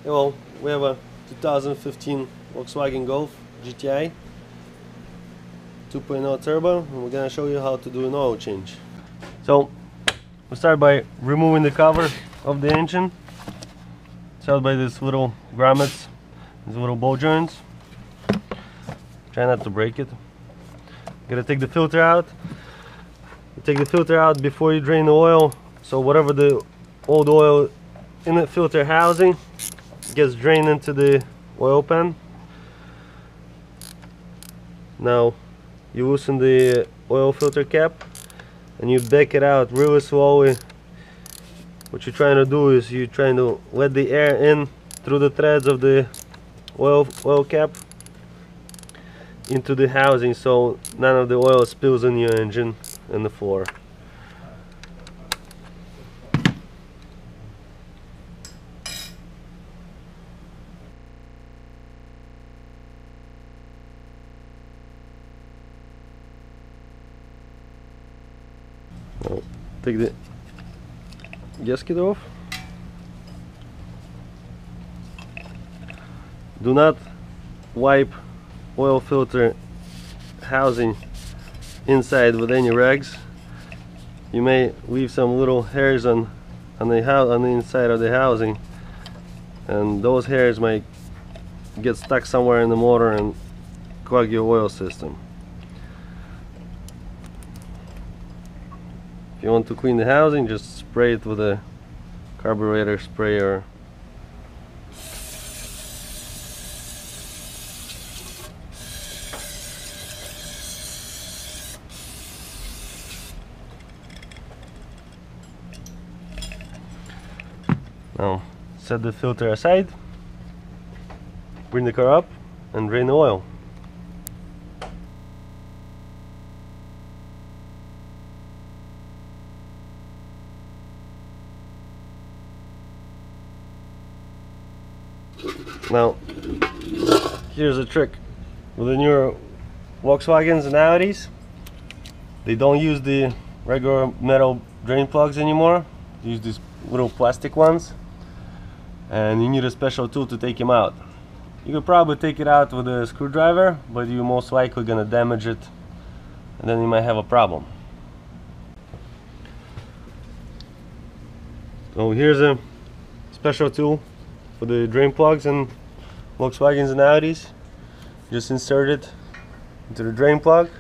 Well, we have a 2015 Volkswagen Golf GTI 2.0 turbo, and we're gonna show you how to do an oil change. So we start by removing the cover of the engine. Start by these little grommets, these little ball joints. Try not to break it. Gotta take the filter out. You take the filter out before you drain the oil, so whatever the old oil in the filter housing gets drained into the oil pan. Now you loosen the oil filter cap and you back it out really slowly. What you're trying to do is you're trying to let the air in through the threads of the oil cap into the housing, so none of the oil spills in your engine and the floor. Now, take the gasket off. Do not wipe oil filter housing inside with any rags. You may leave some little hairs on the inside of the housing, and those hairs might get stuck somewhere in the motor and clog your oil system. If you want to clean the housing, just spray it with a carburetor sprayer. Now set the filter aside, bring the car up and drain the oil. Now here's a trick with the newer Volkswagens and Audis. They don't use the regular metal drain plugs anymore. They use these little plastic ones, and you need a special tool to take them out. You could probably take it out with a screwdriver, but you're most likely gonna damage it, and then you might have a problem. So here's a special tool for the drain plugs and Volkswagens and Audis. Just insert it into the drain plug,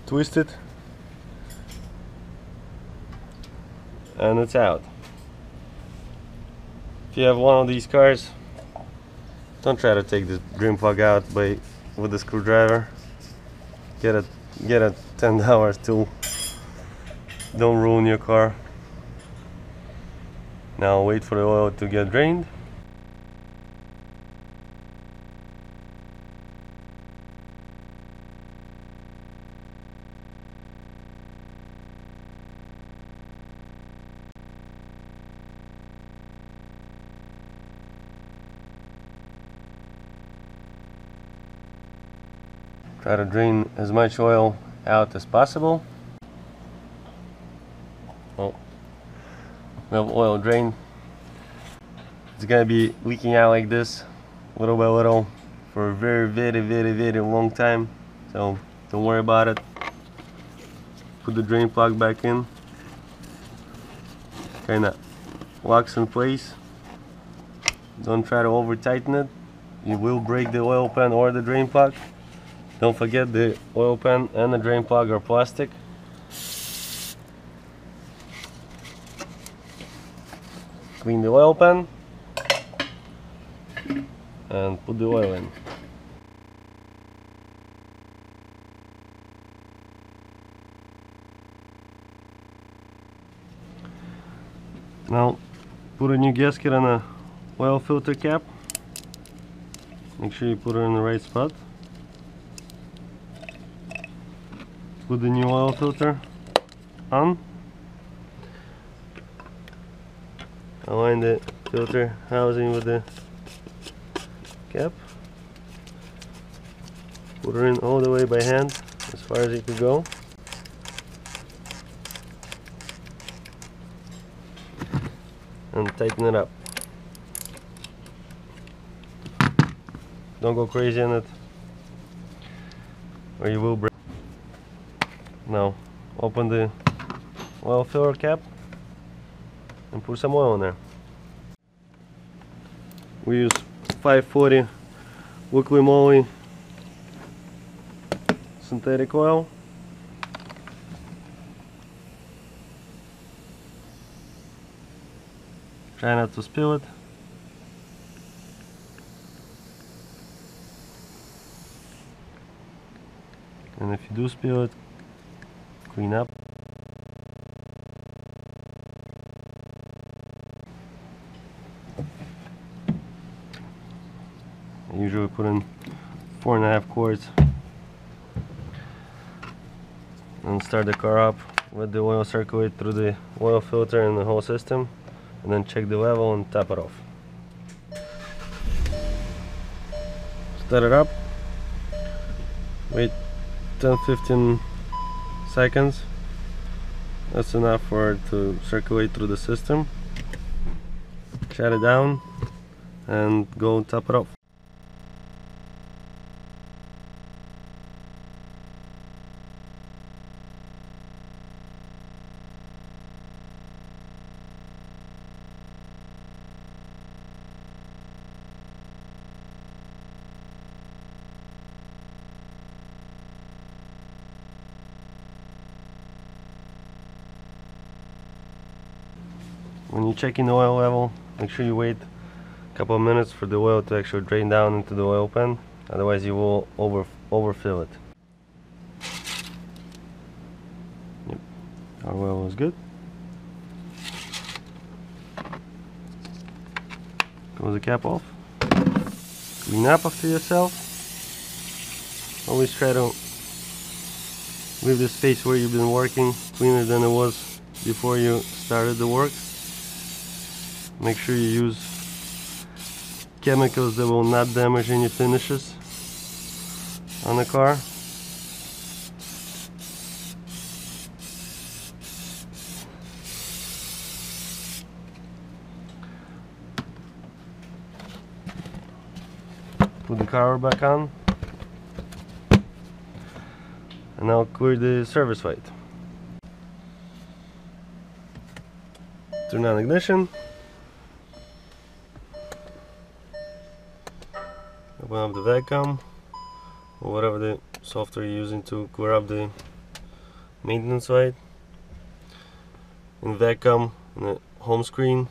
twist it, and it's out. If you have one of these cars, don't try to take the drain plug out with a screwdriver. Get a $10 tool. Don't ruin your car. Now wait for the oil to get drained. Try to drain as much oil out as possible. Oh, we have oil drain. It's gonna be leaking out like this, little by little, for a very long time. So don't worry about it. Put the drain plug back in. Kinda locks in place. Don't try to over tighten it. You will break the oil pan or the drain plug. Don't forget the oil pan and the drain plug are plastic. Clean the oil pan and put the oil in. Now put a new gasket on a oil filter cap. Make sure you put it in the right spot. Put the new oil filter on. Align the filter housing with the cap. Put her in all the way by hand, as far as you could go. And tighten it up. Don't go crazy on it, or you will break. Now open the oil filler cap and put some oil in there. We use 540 weekly moly synthetic oil. Try not to spill it. And if you do spill it, clean up. I usually put in 4.5 quarts and start the car up. Let the oil circulate through the oil filter and the whole system, and then check the level and top it off. Start it up. Wait 10-15 seconds. That's enough for it to circulate through the system. Shut it down and go top it off. When you're checking the oil level, make sure you wait a couple of minutes for the oil to actually drain down into the oil pan, otherwise you will overfill it. Yep. Our oil is good. Close the cap off. Clean up after yourself. Always try to leave the space where you've been working cleaner than it was before you started the work. Make sure you use chemicals that will not damage any finishes on the car. Put the cover back on, and now clear the service light. Turn on ignition. Open up the vacuum or whatever the software you're using to clear up the maintenance light. In vacuum, in the home screen,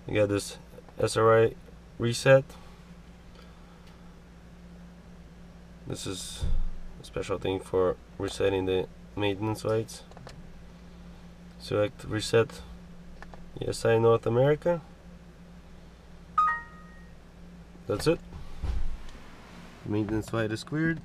you got this SRI reset. This is a special thing for resetting the maintenance lights. Select reset ESI North America. That's it. Maintenance light is cleared.